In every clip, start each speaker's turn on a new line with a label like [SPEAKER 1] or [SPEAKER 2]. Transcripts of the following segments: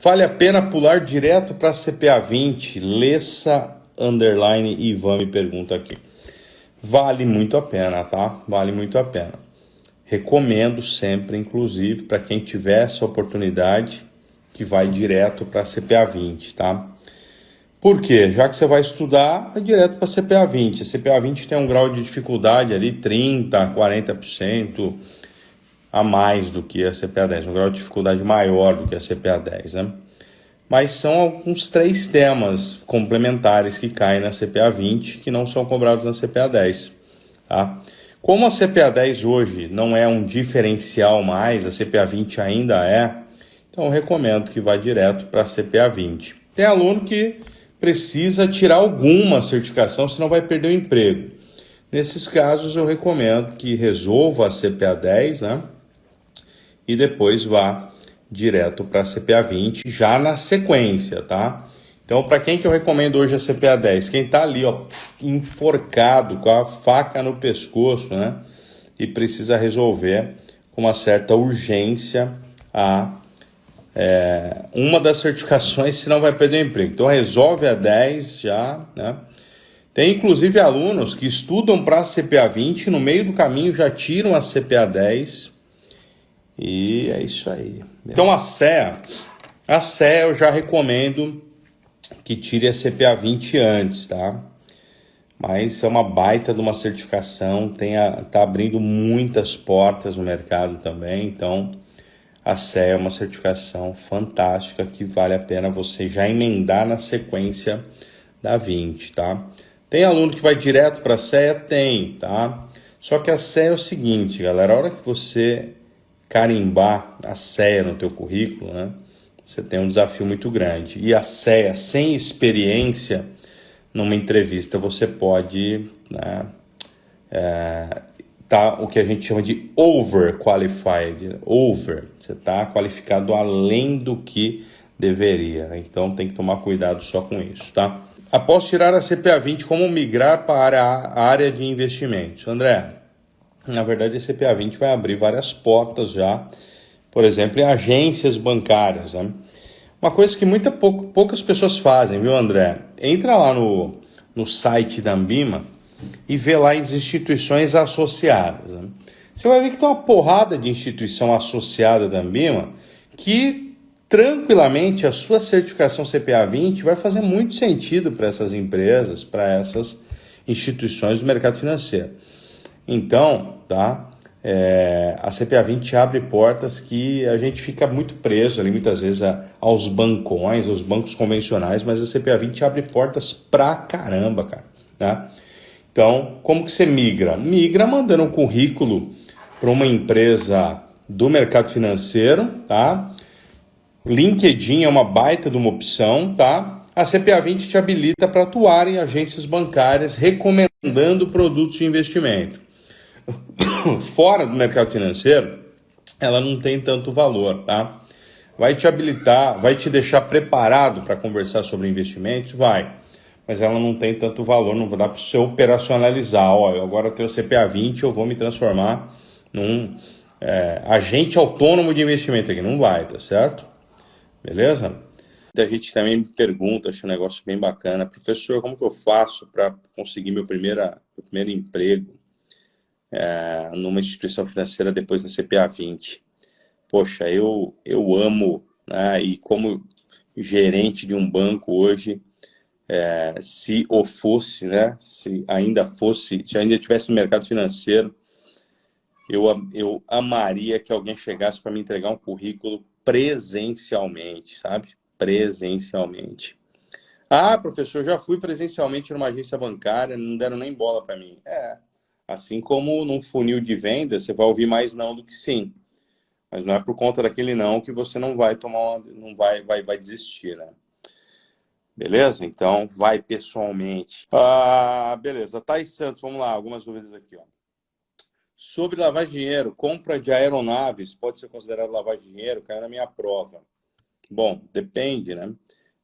[SPEAKER 1] Vale a pena pular direto para CPA 20? Lessa underline Ivan me pergunta aqui. Vale muito a pena, tá? Vale muito a pena. Recomendo sempre, inclusive, para quem tiver essa oportunidade, que vai direto para CPA 20, tá? Por quê? Já que você vai estudar, vai direto para CPA 20. A CPA 20 tem um grau de dificuldade ali, 30%, 40% a mais do que a CPA 10. Um grau de dificuldade maior do que a CPA 10, né? Mas são alguns 3 temas complementares que caem na CPA 20 que não são cobrados na CPA 10. Tá? Como a CPA 10 hoje não é um diferencial mais, a CPA 20 ainda é, então eu recomendo que vá direto para a CPA 20. Tem aluno que precisa tirar alguma certificação, senão vai perder o emprego. Nesses casos eu recomendo que resolva a CPA 10, né? E depois vá direto para a CPA 20, já na sequência, tá? Então, para quem que eu recomendo hoje a CPA 10? Quem está ali, ó, enforcado, com a faca no pescoço, né? E precisa resolver com uma certa urgência uma das certificações, senão vai perder o emprego. Então, resolve a 10 já, né? Tem, inclusive, alunos que estudam para a CPA 20, no meio do caminho já tiram a CPA 10, e é isso aí. Então a CEA eu já recomendo que tire a CPA 20 antes, tá? Mas é uma baita de uma certificação, tá abrindo muitas portas no mercado também, então a CEA é uma certificação fantástica que vale a pena você já emendar na sequência da 20, tá? Tem aluno que vai direto para a CEA? Tem, tá? Só que a CEA é o seguinte, galera, a hora que você carimbar a CEA no teu currículo, né? Você tem um desafio muito grande. E a CEA, sem experiência, numa entrevista, você pode, né, tá o que a gente chama de overqualified. Você está qualificado além do que deveria. Né? Então tem que tomar cuidado só com isso, tá? Após tirar a CPA 20, como migrar para a área de investimentos? André, na verdade, a CPA 20 vai abrir várias portas já, por exemplo, em agências bancárias. Né? Uma coisa que poucas pessoas fazem, viu, André? Entra lá no site da Ambima e vê lá as instituições associadas. Né? Você vai ver que tem uma porrada de instituição associada da Ambima que, tranquilamente, a sua certificação CPA 20 vai fazer muito sentido para essas empresas, para essas instituições do mercado financeiro. Então, tá? A CPA 20 abre portas que a gente fica muito preso ali, muitas vezes, aos bancões, aos bancos convencionais, mas a CPA 20 abre portas pra caramba, cara. Né? Então, como que você migra? Migra mandando um currículo para uma empresa do mercado financeiro, tá? LinkedIn é uma baita de uma opção, tá? A CPA 20 te habilita para atuar em agências bancárias recomendando produtos de investimento. Fora do mercado financeiro, ela não tem tanto valor, tá? Vai te habilitar, vai te deixar preparado para conversar sobre investimentos? Vai. Mas ela não tem tanto valor, não dá para você operacionalizar. Ó, eu agora tenho o CPA 20, eu vou me transformar num agente autônomo de investimento aqui. Não vai, tá certo? Beleza? A gente também me pergunta, acho um negócio bem bacana. Professor, como que eu faço para conseguir meu primeiro emprego numa instituição financeira depois da CPA 20? Poxa, eu amo, né, e como gerente de um banco hoje, se eu fosse, né, se ainda estivesse no mercado financeiro, eu amaria que alguém chegasse para me entregar um currículo presencialmente, sabe? Presencialmente. Ah, professor, já fui presencialmente numa agência bancária, não deram nem bola para mim. Assim como num funil de venda, você vai ouvir mais não do que sim. Mas não é por conta daquele não que você não vai vai desistir, né? Beleza? Então, vai pessoalmente. Beleza. Thais Santos, vamos lá, algumas dúvidas aqui, ó. Sobre lavar dinheiro, compra de aeronaves pode ser considerado lavar dinheiro? Caiu na minha prova. Bom, depende, né?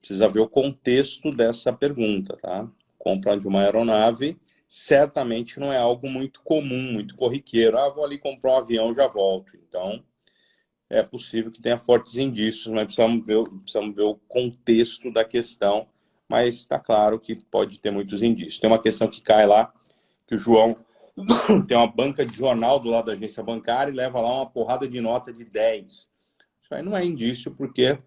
[SPEAKER 1] Precisa ver o contexto dessa pergunta, tá? Compra de uma aeronave certamente não é algo muito comum, muito corriqueiro. Vou ali comprar um avião, já volto. Então, é possível que tenha fortes indícios, mas precisamos ver o contexto da questão, mas está claro que pode ter muitos indícios. Tem uma questão que cai lá, que o João tem uma banca de jornal do lado da agência bancária e leva lá uma porrada de nota de 10. Isso aí não é indício, porque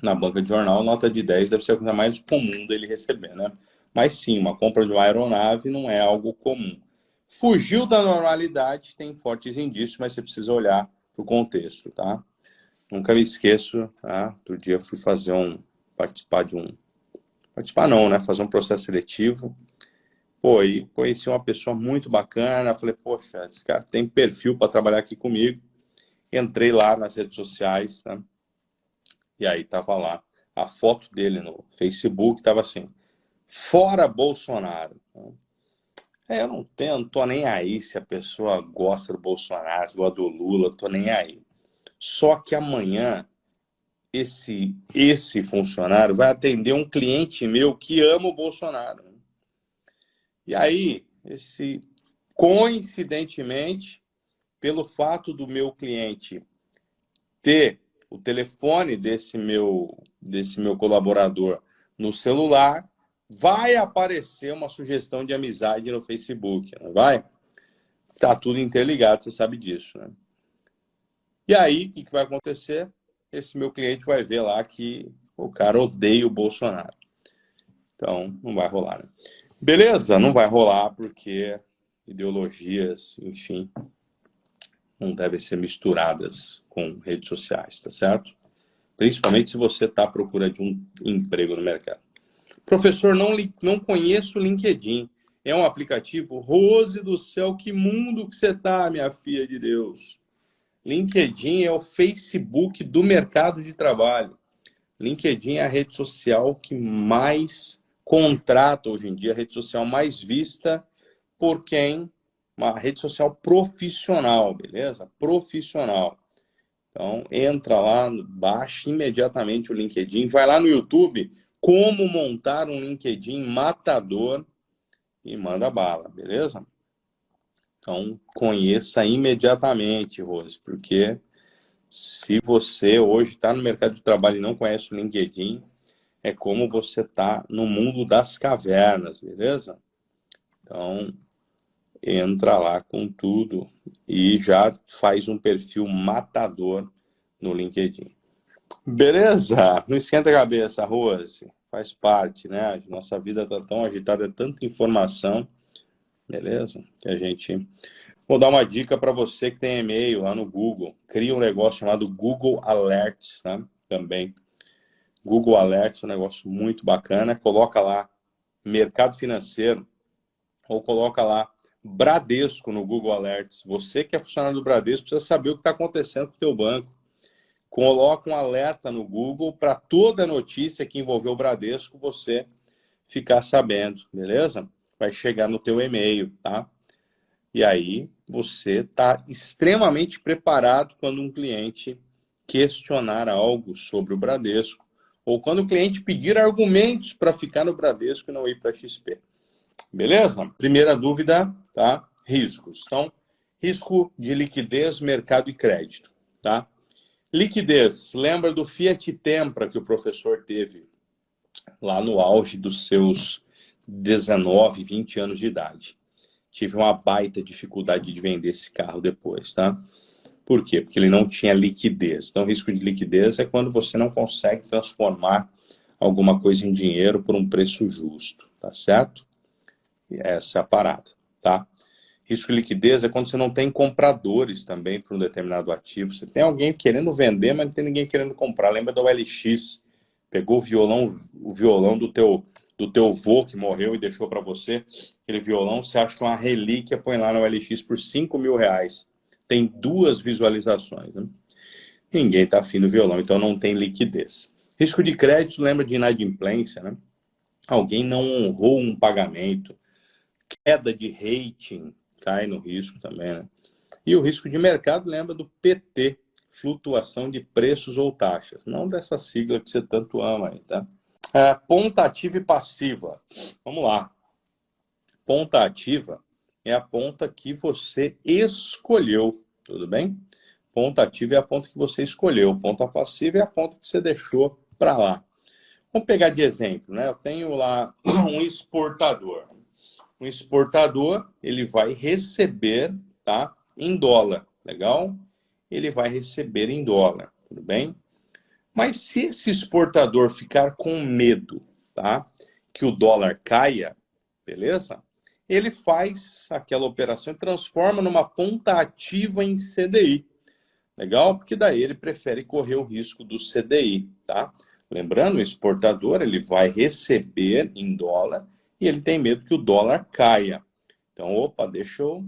[SPEAKER 1] na banca de jornal, nota de 10 deve ser a coisa mais comum dele receber, né? Mas sim, uma compra de uma aeronave não é algo comum. Fugiu da normalidade, tem fortes indícios, mas você precisa olhar para o contexto, tá? Nunca me esqueço, tá? Outro dia eu fui participar não, né? Fazer um processo seletivo. Pô, e conheci uma pessoa muito bacana. Falei, poxa, esse cara tem perfil para trabalhar aqui comigo. Entrei lá nas redes sociais, né? E aí tava lá a foto dele no Facebook, tava assim, fora Bolsonaro. Eu não tô nem aí se a pessoa gosta do Bolsonaro, se gosta do Lula, tô nem aí. Só que amanhã esse funcionário vai atender um cliente meu que ama o Bolsonaro. E aí, coincidentemente, pelo fato do meu cliente ter o telefone desse meu colaborador no celular, vai aparecer uma sugestão de amizade no Facebook, não vai? Tá tudo interligado, você sabe disso, né? E aí, o que vai acontecer? Esse meu cliente vai ver lá que o cara odeia o Bolsonaro. Então, não vai rolar, né? Beleza? Não vai rolar porque ideologias, enfim, não devem ser misturadas com redes sociais, tá certo? Principalmente se você está à procura de um emprego no mercado. Professor, não conheço o LinkedIn. É um aplicativo? Rose do céu, que mundo que você está, minha filha de Deus. LinkedIn é o Facebook do mercado de trabalho. LinkedIn é a rede social que mais contrata hoje em dia, a rede social mais vista por quem? Uma rede social profissional, beleza? Profissional. Então, entra lá, baixa imediatamente o LinkedIn, vai lá no YouTube, como montar um LinkedIn matador e manda bala, beleza? Então, conheça imediatamente, Rose, porque se você hoje está no mercado de trabalho e não conhece o LinkedIn, é como você está no mundo das cavernas, beleza? Então, entra lá com tudo e já faz um perfil matador no LinkedIn. Beleza? Não esquenta a cabeça, Rose. Faz parte, né? Nossa vida está tão agitada, é tanta informação, beleza? Que a gente... Vou dar uma dica para você que tem e-mail lá no Google. Cria um negócio chamado Google Alerts, tá? Também. Google Alerts é um negócio muito bacana. Coloca lá mercado financeiro ou coloca lá Bradesco no Google Alerts. Você que é funcionário do Bradesco precisa saber o que está acontecendo com o teu banco. Coloca um alerta no Google para toda notícia que envolveu o Bradesco você ficar sabendo, beleza? Vai chegar no teu e-mail, tá? E aí você está extremamente preparado quando um cliente questionar algo sobre o Bradesco ou quando o cliente pedir argumentos para ficar no Bradesco e não ir para a XP. Beleza? Primeira dúvida, tá? Riscos. Então, risco de liquidez, mercado e crédito, tá? Liquidez. Lembra do Fiat Tempra que o professor teve lá no auge dos seus 19, 20 anos de idade. Tive uma baita dificuldade de vender esse carro depois, tá? Por quê? Porque ele não tinha liquidez. Então, o risco de liquidez é quando você não consegue transformar alguma coisa em dinheiro por um preço justo, tá certo? E essa é a parada, tá? Risco de liquidez é quando você não tem compradores também para um determinado ativo. Você tem alguém querendo vender, mas não tem ninguém querendo comprar. Lembra da OLX? Pegou o violão do teu vô que morreu e deixou para você. Aquele violão, você acha que é uma relíquia, põe lá no OLX por R$ 5.000. Tem 2 visualizações, né? Ninguém está afim do violão, então não tem liquidez. Risco de crédito, lembra de inadimplência, né? Alguém não honrou um pagamento. Queda de rating cai no risco também, né? E o risco de mercado lembra do PT, flutuação de preços ou taxas. Não dessa sigla que você tanto ama aí, tá? Ponta ativa e passiva. Vamos lá. Ponta ativa é a ponta que você escolheu, tudo bem? Ponta ativa é a ponta que você escolheu, ponta passiva é a ponta que você deixou para lá. Vamos pegar de exemplo, né? Eu tenho lá um exportador. Um exportador, ele vai receber, tá, em dólar, legal? Ele vai receber em dólar, tudo bem? Mas se esse exportador ficar com medo, tá, que o dólar caia, beleza? Ele faz aquela operação e transforma numa ponta ativa em CDI. Legal? Porque daí ele prefere correr o risco do CDI, tá? Lembrando, o exportador, ele vai receber em dólar e ele tem medo que o dólar caia. Então, opa, deixa eu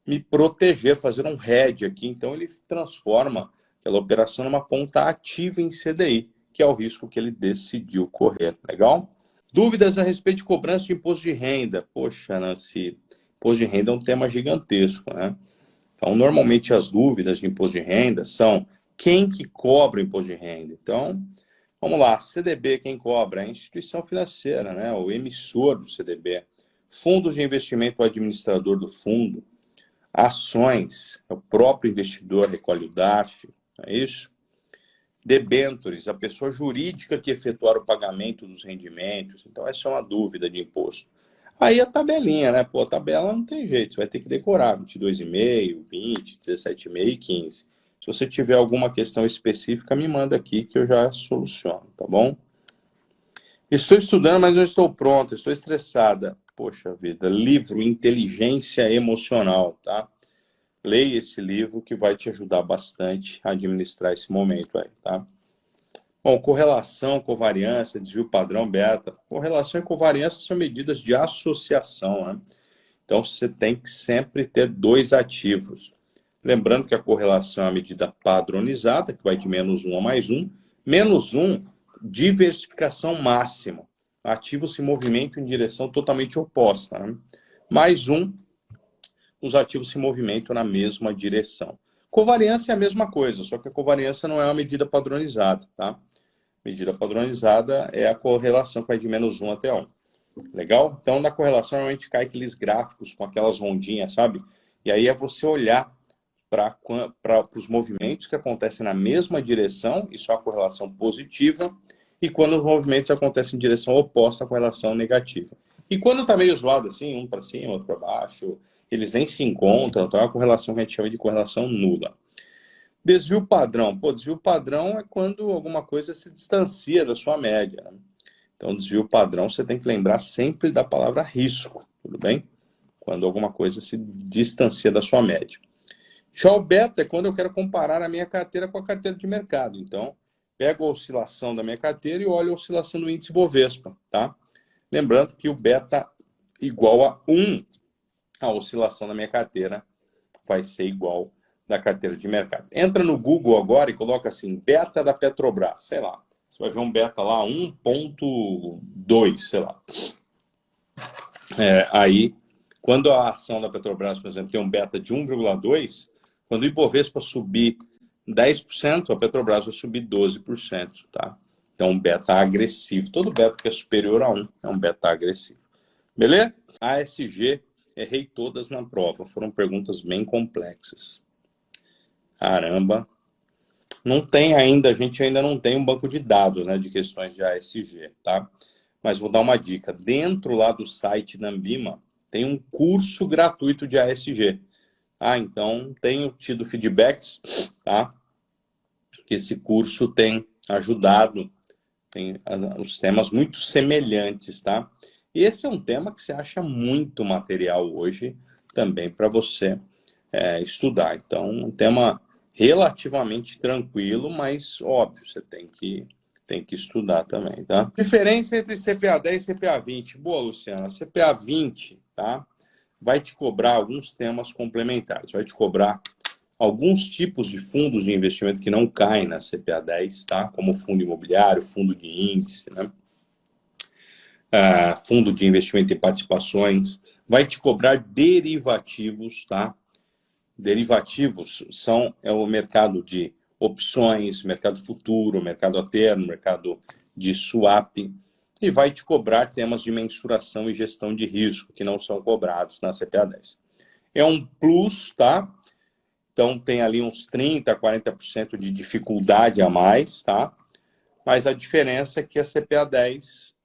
[SPEAKER 1] me proteger, fazer um hedge aqui. Então, ele transforma aquela operação numa ponta ativa em CDI, que é o risco que ele decidiu correr. Legal? Dúvidas a respeito de cobrança de imposto de renda. Poxa, Nancy, imposto de renda é um tema gigantesco, né? Então, normalmente as dúvidas de imposto de renda são quem que cobra o imposto de renda. Então, vamos lá, CDB quem cobra? É a instituição financeira, né? O emissor do CDB. Fundos de investimento, o administrador do fundo. Ações, é o próprio investidor, recolhe o DARF, não é isso? Debêntures, a pessoa jurídica que efetuar o pagamento dos rendimentos. Então, essa é uma dúvida de imposto. Aí a tabelinha, né? Pô, a tabela não tem jeito, você vai ter que decorar 22,5, 20, 17,5 e 15. Se você tiver alguma questão específica, me manda aqui que eu já soluciono, tá bom? Estou estudando, mas não estou pronta, estou estressada. Poxa vida, livro Inteligência Emocional, tá? Leia esse livro que vai te ajudar bastante a administrar esse momento aí, tá? Bom, correlação, covariância, desvio padrão, beta. Correlação e covariância são medidas de associação, né? Então, você tem que sempre ter dois ativos. Lembrando que a correlação é uma medida padronizada, que vai de -1 a +1. -1, diversificação máxima. Ativos se movimentam em direção totalmente oposta, né? +1, os ativos se movimentam na mesma direção. Covariância é a mesma coisa, só que a covariância não é uma medida padronizada, tá? Medida padronizada é a correlação que vai de -1 até 1. Legal? Então, na correlação, normalmente cai aqueles gráficos com aquelas ondinhas, sabe? E aí é você olhar para os movimentos que acontecem na mesma direção, isso é a correlação positiva, e quando os movimentos acontecem em direção oposta, a correlação negativa. E quando está meio zoado assim, um para cima, outro para baixo, eles nem se encontram, então é uma correlação que a gente chama de correlação nula. Desvio padrão. Pô, desvio padrão é quando alguma coisa se distancia da sua média, né? Então, desvio padrão, você tem que lembrar sempre da palavra risco, tudo bem? Quando alguma coisa se distancia da sua média. Já o beta é quando eu quero comparar a minha carteira com a carteira de mercado. Então, pego a oscilação da minha carteira e olho a oscilação do índice Bovespa, tá? Lembrando que o beta igual a 1, a oscilação da minha carteira vai ser igual da carteira de mercado. Entra no Google agora e coloca assim, beta da Petrobras, sei lá. Você vai ver um beta lá, 1,2, sei lá. Aí, quando a ação da Petrobras, por exemplo, tem um beta de 1,2, quando o Ibovespa subir 10%, a Petrobras vai subir 12%, tá? Então, um beta agressivo. Todo beta que é superior a 1 é um beta agressivo. Beleza? ASG, errei todas na prova. Foram perguntas bem complexas. Caramba. Não tem ainda, a gente ainda não tem um banco de dados, né, de questões de ASG, tá? Mas vou dar uma dica. Dentro lá do site da Ambima, tem um curso gratuito de ASG. Então, tenho tido feedbacks, tá? Que esse curso tem ajudado, tem os temas muito semelhantes, tá? E esse é um tema que você acha muito material hoje também para você estudar. Então, um tema relativamente tranquilo, mas óbvio, você tem que estudar também, tá? Diferença entre CPA 10 e CPA 20. Boa, Luciana. CPA 20, tá? Vai te cobrar alguns temas complementares. Vai te cobrar alguns tipos de fundos de investimento que não caem na CPA 10, tá? Como fundo imobiliário, fundo de índice, né? Fundo de investimento em participações. Vai te cobrar derivativos, tá? Derivativos é o mercado de opções, mercado futuro, mercado a termo, mercado de swap, e vai te cobrar temas de mensuração e gestão de risco, que não são cobrados na CPA 10. É um plus, tá? Então tem ali uns 30%, 40% de dificuldade a mais, tá? Mas a diferença é que a CPA 10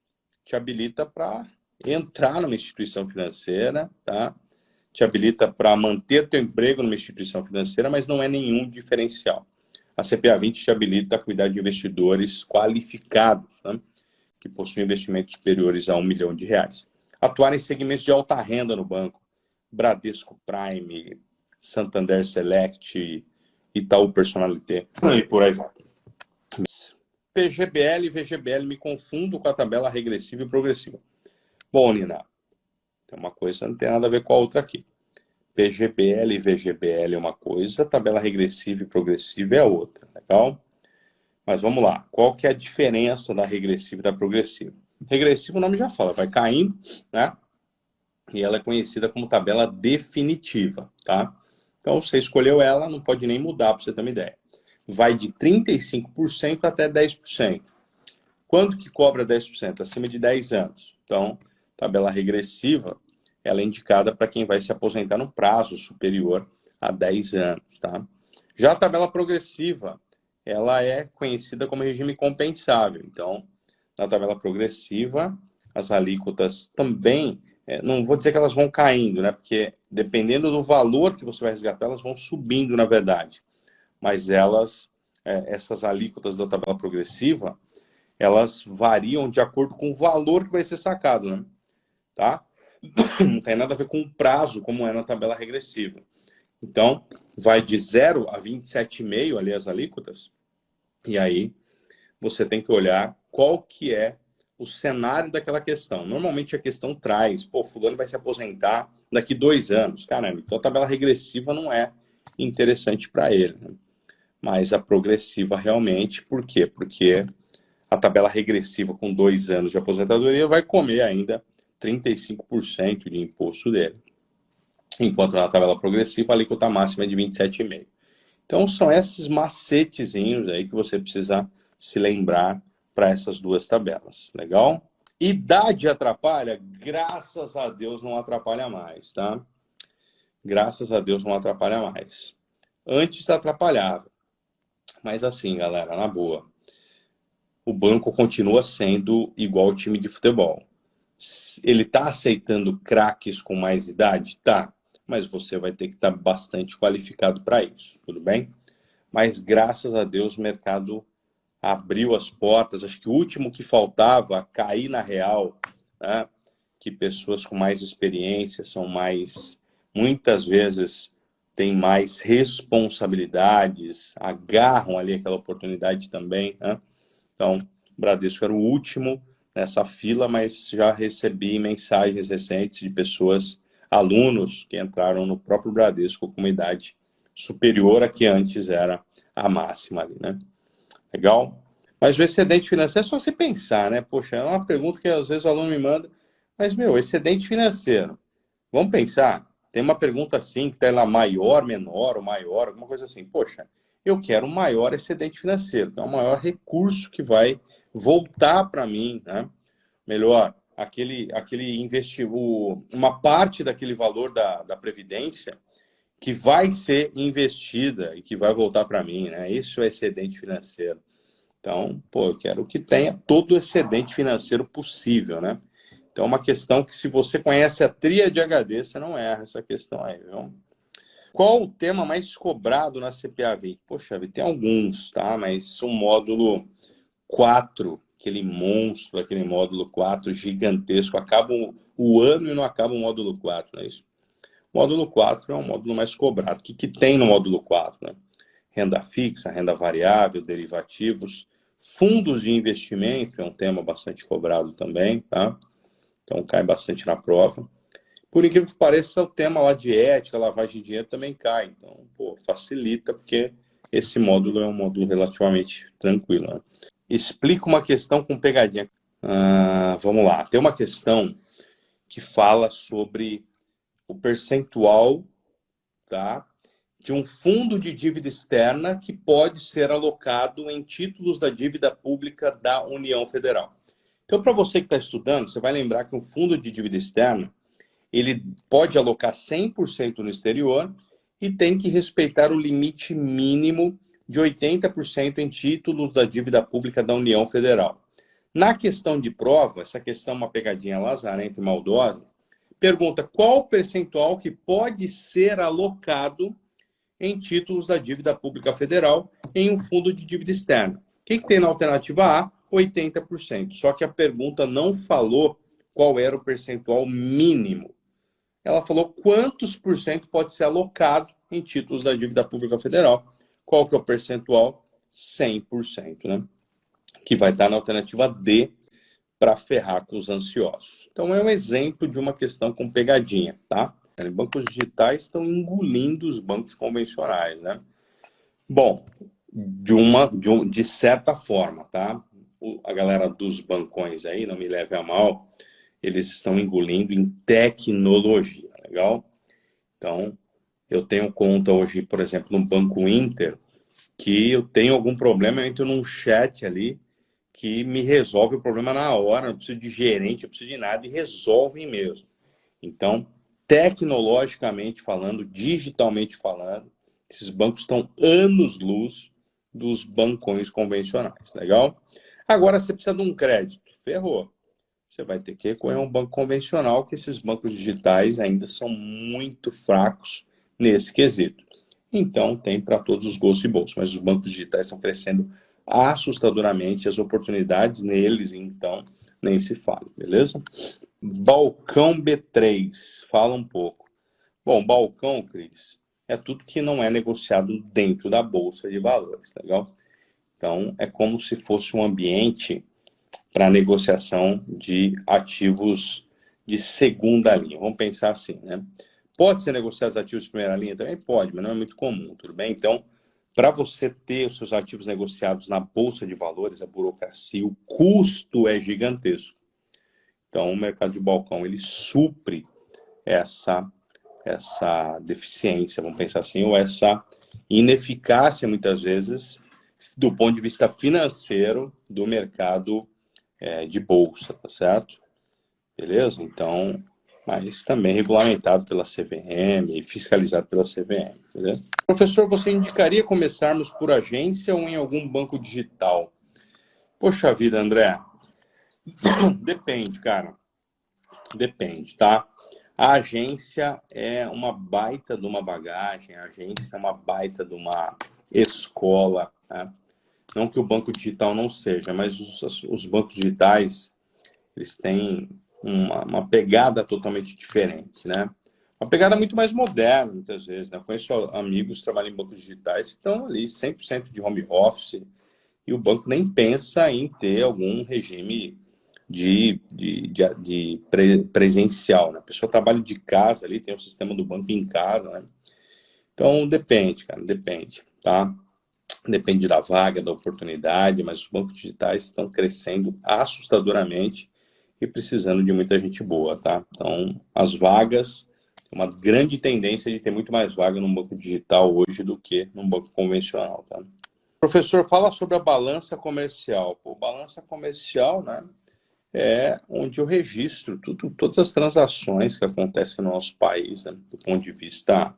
[SPEAKER 1] te habilita para entrar numa instituição financeira, tá? Te habilita para manter teu emprego numa instituição financeira, mas não é nenhum diferencial. A CPA 20 te habilita a cuidar de investidores qualificados, né? Que possuem investimentos superiores a R$ 1 milhão. Atuar em segmentos de alta renda no banco, Bradesco Prime, Santander Select, Itaú Personalité, e por aí vai. PGBL e VGBL me confundo com a tabela regressiva e progressiva. Bom, Nina, tem uma coisa que não tem nada a ver com a outra aqui. PGBL e VGBL é uma coisa, tabela regressiva e progressiva é a outra, legal? Mas vamos lá, qual que é a diferença da regressiva e da progressiva? Regressiva, o nome já fala, vai caindo, né? E ela é conhecida como tabela definitiva, tá? Então, você escolheu ela, não pode nem mudar, para você ter uma ideia. Vai de 35% até 10%. Quanto que cobra 10%? Acima de 10 anos. Então, tabela regressiva, ela é indicada para quem vai se aposentar no prazo superior a 10 anos, tá? Já a tabela progressiva, ela é conhecida como regime compensável. Então, na tabela progressiva, as alíquotas também, não vou dizer que elas vão caindo, né? Porque dependendo do valor que você vai resgatar, elas vão subindo, na verdade. Mas elas, essas alíquotas da tabela progressiva, elas variam de acordo com o valor que vai ser sacado, né? Tá? Não tem nada a ver com o prazo, como é na tabela regressiva. Então, vai de 0 a 27,5 ali as alíquotas, e aí você tem que olhar qual que é o cenário daquela questão. Normalmente a questão traz, pô, fulano vai se aposentar daqui 2 anos. Caramba, então a tabela regressiva não é interessante para ele, né? Mas a progressiva realmente, por quê? Porque a tabela regressiva com 2 anos de aposentadoria vai comer ainda 35% de imposto dele. Enquanto na tabela progressiva a alíquota máxima é de 27,5%. Então são esses macetezinhos aí que você precisa se lembrar para essas duas tabelas, legal? Idade atrapalha? Graças a Deus não atrapalha mais, tá? Graças a Deus não atrapalha mais. Antes atrapalhava, mas assim, galera, na boa, o banco continua sendo igual ao time de futebol. Ele está aceitando craques com mais idade? Tá, mas você vai ter que estar bastante qualificado para isso, tudo bem? Mas graças a Deus o mercado abriu as portas. Acho que o último que faltava cair na real, né? Que pessoas com mais experiência são mais, muitas vezes têm mais responsabilidades, agarram ali aquela oportunidade também, né? Então, o Bradesco era o último nessa fila, mas já recebi mensagens recentes de pessoas, alunos, que entraram no próprio Bradesco com uma idade superior a que antes era a máxima ali, né? Legal? Mas o excedente financeiro é só você pensar, né? Poxa, é uma pergunta que às vezes o aluno me manda, mas, meu, excedente financeiro, vamos pensar? Tem uma pergunta assim, que está lá maior, menor, ou maior, alguma coisa assim. Poxa, eu quero um maior excedente financeiro, que é o maior recurso que vai voltar para mim, né? Melhor, uma parte daquele valor da Previdência que vai ser investida e que vai voltar para mim, né? Isso é excedente financeiro. Então, pô, eu quero que tenha todo o excedente financeiro possível, né? Então, é uma questão que, se você conhece a tríade HD, você não erra essa questão aí, viu? Qual o tema mais cobrado na CPA 20? Poxa, tem alguns, tá? Mas o módulo 4, aquele monstro, aquele módulo 4 gigantesco, acaba o ano e não acaba o módulo 4, não é isso? O módulo 4 é um módulo mais cobrado. O que tem no módulo 4, né? Renda fixa, renda variável, derivativos, fundos de investimento, é um tema bastante cobrado também, tá? Então cai bastante na prova. Por incrível que pareça, o tema lá de ética, lavagem de dinheiro também cai. Então, pô, facilita, porque esse módulo é um módulo relativamente tranquilo, né? Explica uma questão com pegadinha. Vamos lá. Tem uma questão que fala sobre o percentual, tá, de um fundo de dívida externa que pode ser alocado em títulos da dívida pública da União Federal. Então, para você que está estudando, você vai lembrar que um fundo de dívida externa, ele pode alocar 100% no exterior e tem que respeitar o limite mínimo de 80% em títulos da dívida pública da União Federal. Na questão de prova, essa questão é uma pegadinha lazarenta e maldosa, pergunta qual o percentual que pode ser alocado em títulos da dívida pública federal em um fundo de dívida externa. O que tem na alternativa A? 80%. Só que a pergunta não falou qual era o percentual mínimo. Ela falou quantos por cento pode ser alocado em títulos da dívida pública federal. Qual que é o percentual? 100%, né? Que vai estar na alternativa D para ferrar com os ansiosos. Então é um exemplo de uma questão com pegadinha, tá? Bancos digitais estão engolindo os bancos convencionais, né? Bom, de certa forma, tá? A galera dos bancões aí, não me leve a mal, eles estão engolindo em tecnologia, legal? Então, eu tenho conta hoje, por exemplo, no Banco Inter, que eu tenho algum problema, eu entro num chat ali que me resolve o problema na hora, não preciso de gerente, não preciso de nada, e resolvem mesmo. Então, tecnologicamente falando, digitalmente falando, esses bancos estão anos-luz dos bancões convencionais, legal? Agora, você precisa de um crédito, ferrou. Você vai ter que recorrer a um banco convencional, que esses bancos digitais ainda são muito fracos nesse quesito. Então, tem para todos os gostos e bolsos, mas os bancos digitais estão crescendo assustadoramente, as oportunidades neles, então, nem se fala, beleza? Balcão B3, fala um pouco. Bom, balcão, Cris, é tudo que não é negociado dentro da Bolsa de Valores, legal? Então, é como se fosse um ambiente para negociação de ativos de segunda linha. Vamos pensar assim, né? Pode ser negociados ativos de primeira linha? Também pode, mas não é muito comum, tudo bem? Então, para você ter os seus ativos negociados na Bolsa de Valores, a burocracia, o custo é gigantesco. Então, o mercado de balcão, ele supre essa deficiência, vamos pensar assim, ou essa ineficácia, muitas vezes, do ponto de vista financeiro do mercado de bolsa, tá certo? Beleza? Então, mas também regulamentado pela CVM e fiscalizado pela CVM, beleza? Professor, você indicaria começarmos por agência ou em algum banco digital? Poxa vida, André, depende, cara. Depende, tá? A agência é uma baita de uma bagagem, a agência é uma baita de uma escola, tá? Não que o banco digital não seja, mas os bancos digitais, eles têm uma pegada totalmente diferente, né? Uma pegada muito mais moderna, muitas vezes, né? Eu conheço amigos que trabalham em bancos digitais que estão ali 100% de home office e o banco nem pensa em ter algum regime presencial, né? A pessoa trabalha de casa ali, tem o sistema do banco em casa, né? Então, depende, cara, depende, tá? Depende da vaga, da oportunidade, mas os bancos digitais estão crescendo assustadoramente e precisando de muita gente boa, tá? Então, as vagas, uma grande tendência de ter muito mais vaga num banco digital hoje do que num banco convencional, tá? Professor, fala sobre a balança comercial. Pô, balança comercial, né? É onde eu registro todas as transações que acontecem no nosso país, né, do ponto de vista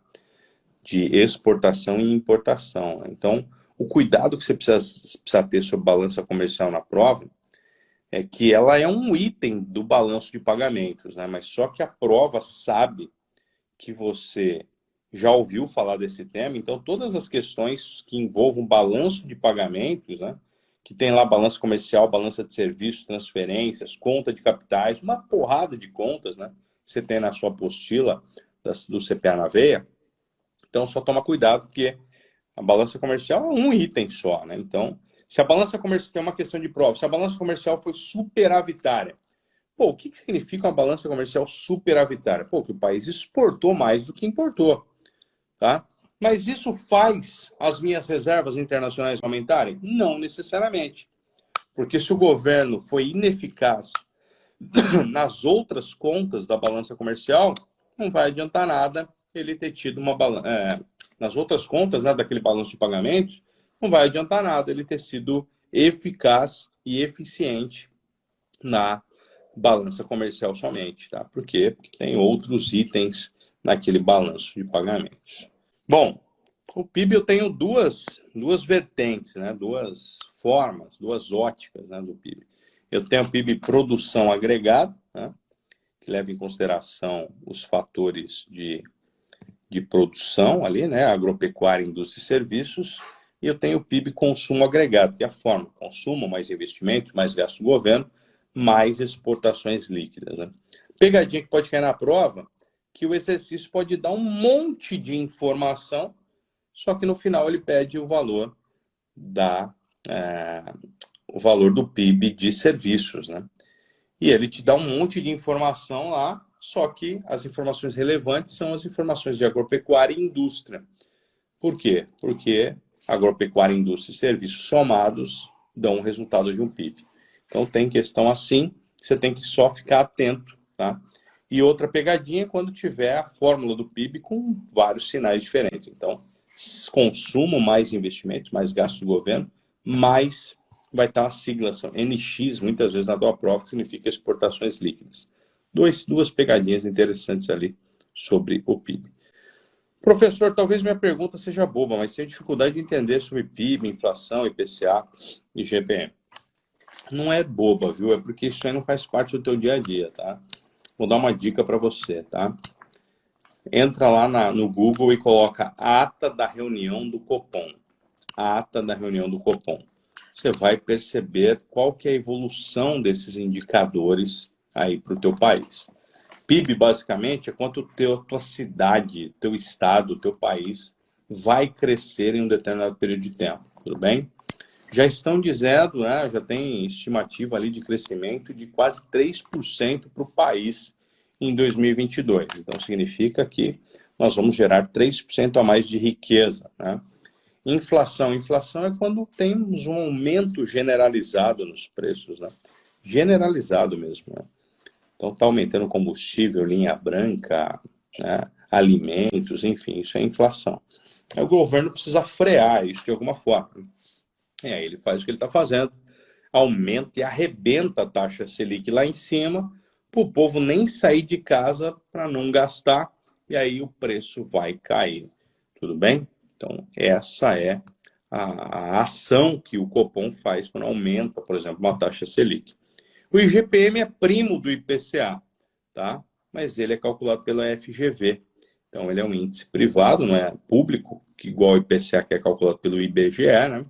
[SPEAKER 1] de exportação e importação, né? Então, o cuidado que você precisa ter sobre balança comercial na prova é que ela é um item do balanço de pagamentos, né? Mas só que a prova sabe que você já ouviu falar desse tema, então todas as questões que envolvam balanço de pagamentos, né? Que tem lá balança comercial, balança de serviços, transferências, conta de capitais, uma porrada de contas, né? Que você tem na sua apostila do CPA na veia. Então, só toma cuidado, porque a balança comercial é um item só, né? Então, se a balança comercial tem uma questão de prova, se a balança comercial foi superavitária, pô, o que significa uma balança comercial superavitária? Pô, que o país exportou mais do que importou, tá? Mas isso faz as minhas reservas internacionais aumentarem? Não necessariamente. Porque se o governo foi ineficaz nas outras contas da balança comercial, não vai adiantar nada ele ter tido uma balança. Nas outras contas, né, daquele balanço de pagamentos, não vai adiantar nada ele ter sido eficaz e eficiente na balança comercial somente, tá? Por quê? Porque tem outros itens naquele balanço de pagamentos. Bom, o PIB eu tenho duas vertentes, né? Duas formas, duas óticas, né, do PIB. Eu tenho o PIB produção agregado, né, que leva em consideração os fatores de produção ali, né, agropecuária, indústria e serviços, e eu tenho o PIB consumo agregado, que é a forma, consumo, mais investimento, mais gasto do governo, mais exportações líquidas, né? Pegadinha que pode cair na prova, que o exercício pode dar um monte de informação, só que no final ele pede o valor da é, o valor do PIB de serviços, né? E ele te dá um monte de informação lá, só que as informações relevantes são as informações de agropecuária e indústria. Por quê? Porque agropecuária, indústria e serviços somados dão o resultado de um PIB. Então tem questão assim, você tem que só ficar atento, tá? E outra pegadinha é quando tiver a fórmula do PIB com vários sinais diferentes. Então, consumo mais investimento, mais gasto do governo, mais vai estar a sigla, são NX, muitas vezes na tua prova, que significa exportações líquidas. Duas pegadinhas interessantes ali sobre o PIB. Professor, talvez minha pergunta seja boba, mas tenho dificuldade de entender sobre PIB, inflação, IPCA e GPM. Não é boba, viu? É porque isso aí não faz parte do teu dia a dia, tá? Vou dar uma dica para você, tá? Entra lá no Google e coloca ata da reunião do Copom. A ata da reunião do Copom. Você vai perceber qual que é a evolução desses indicadores aí para o teu país. PIB, basicamente, é quanto tua cidade, teu estado, teu país vai crescer em um determinado período de tempo, tudo bem? Já estão dizendo, né, já tem estimativa ali de crescimento de quase 3% para o país em 2022. Então, significa que nós vamos gerar 3% a mais de riqueza, né? Inflação. Inflação é quando temos um aumento generalizado nos preços, né? Generalizado mesmo, né? Então, está aumentando combustível, linha branca, né? Alimentos, enfim, isso é inflação. Aí o governo precisa frear isso de alguma forma. E aí ele faz o que ele está fazendo, aumenta e arrebenta a taxa Selic lá em cima, para o povo nem sair de casa para não gastar, e aí o preço vai cair. Tudo bem? Então, essa é a ação que o Copom faz quando aumenta, por exemplo, uma taxa Selic. O IGPM é primo do IPCA, tá? Mas ele é calculado pela FGV. Então, ele é um índice privado, não é público, que igual o IPCA que é calculado pelo IBGE, né?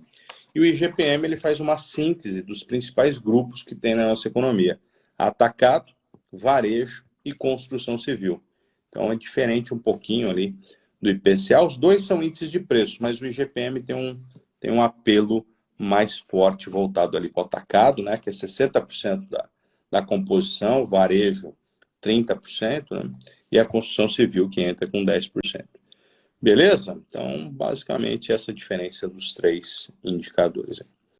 [SPEAKER 1] E o IGPM ele faz uma síntese dos principais grupos que tem na nossa economia: atacado, varejo e construção civil. Então é diferente um pouquinho ali do IPCA. Os dois são índices de preço, mas o IGPM tem um apelo mais forte voltado ali para o atacado, né, que é 60% da composição, o varejo 30%, né, e a construção civil que entra com 10%. Beleza? Então, basicamente, essa diferença dos três indicadores.